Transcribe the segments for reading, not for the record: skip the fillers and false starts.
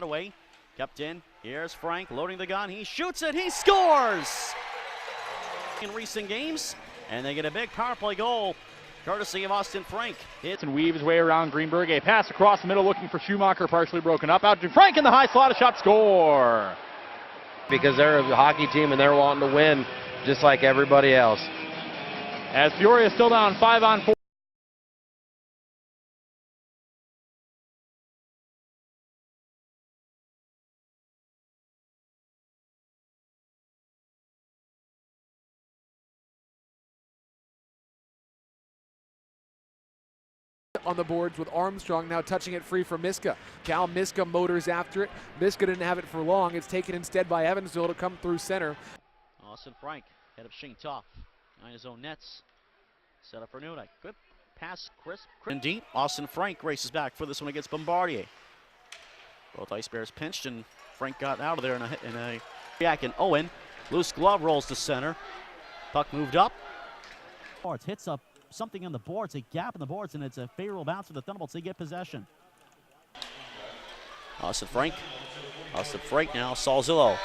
Away, kept in. Here's Frank loading the gun. He shoots it. He scores! In recent games, and they get a big power play goal, courtesy of Austin Frank. Hits and weaves his way around Greenberg. A pass across the middle, looking for Schumacher, partially broken up. Out to Frank in the high slot, a shot, score! Because they're a hockey team and they're wanting to win, just like everybody else. As Peoria is still down 5-on-4. On the boards with Armstrong now touching it free for Miska. Cal Miska motors after it. Miska didn't have it for long. It's taken instead by Evansville to come through center. Austin Frank, head of Shing Tough. Behind his own nets. Set up for Nunai. Good pass, crisp. And deep. Austin Frank races back for this one against Bombardier. Both Ice Bears pinched, and Frank got out of there in a Jack and Owen. Loose glove rolls to center. Puck moved up. Boards hits up something on the boards, a gap in the boards, and it's a favorable bounce for the Thunderbolts. They get possession. Austin Frank now, Salzillo.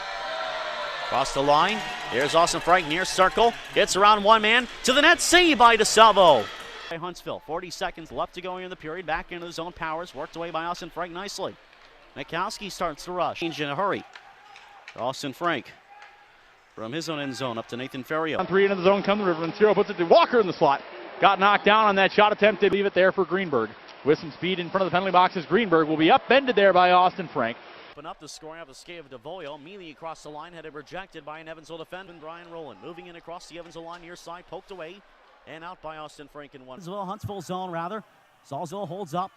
Across the line, here's Austin Frank near circle, gets around one man, to the net, save by DeSalvo. Huntsville, 40 seconds left to go in the period, back into the zone, Powers, worked away by Austin Frank nicely. Mikowski starts to rush, change in a hurry. Austin Frank from his own end zone up to Nathan Ferriero. On 3 into the zone, come the river, and Ciro puts it to Walker in the slot. Got knocked down on that shot attempt. They leave it there for Greenberg. With some speed in front of the penalty boxes, Greenberg will be upended there by Austin Frank. Open up the scoring off the skate of DeVoyo. Mealy across the line, had it rejected by an Evansville defender. Brian Rowland moving in across the Evansville line near side, poked away, and out by Austin Frank in one. Huntsville zone rather. Salzillo holds up.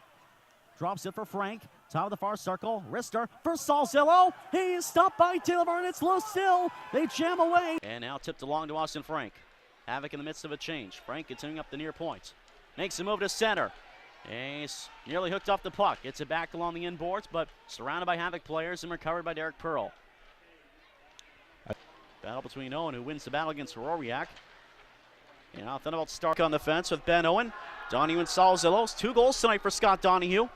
Drops it for Frank. Top of the far circle. Wrister for Salzillo. He is stopped by Taylor Martin. It's low still. They jam away. And now tipped along to Austin Frank. Havoc in the midst of a change. Frank continuing up the near point. Makes a move to center. He's nearly hooked off the puck. Gets it back along the inboards, but surrounded by Havoc players and recovered by Derek Pearl. Battle between Owen, who wins the battle against Roriak. And now Thunderbolts start on the fence with Ben Owen. Donahue and Salzillo. 2 goals tonight for Scott Donahue.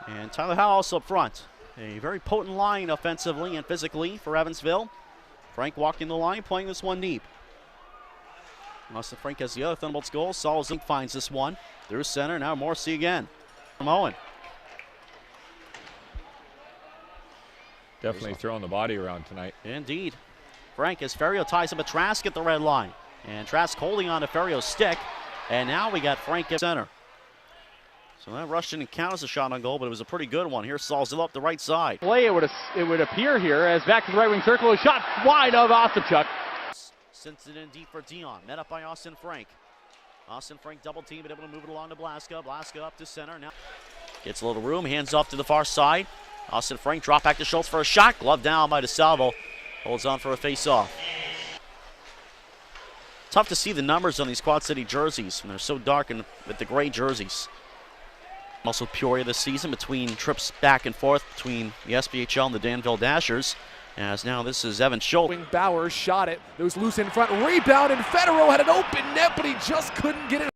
And Tyler Howe also up front. A very potent line offensively and physically for Evansville. Frank walking the line, playing this one deep. Austin Frank has the other Thunderbolts goal. Salzillo finds this one through center. Now Morrissey again from Owen. Definitely throwing the body around tonight. Indeed. Frank, as Ferriero ties up a Trask at the red line. And Trask holding on to Ferrio's stick. And now we got Frank at center. So that rush didn't count as a shot on goal, but it was a pretty good one. Here's Salzillo up the right side. Play, it would appear here as back to the right wing circle. A shot wide of Ostapchuk. Sends it in deep for Dion. Met up by Austin Frank. Austin Frank double team, but able to move it along to Blaska. Blaska up to center. Now gets a little room. Hands off to the far side. Austin Frank drop back to Schultz for a shot. Glove down by DeSalvo. Holds on for a face-off. Tough to see the numbers on these Quad City jerseys when they're so dark and with the gray jerseys. Also Peoria this season between trips back and forth between the SPHL and the Danville Dashers. As now this is Evan Schultz. Bauer shot it. It was loose in front. Rebound, and Federer had an open net, but he just couldn't get it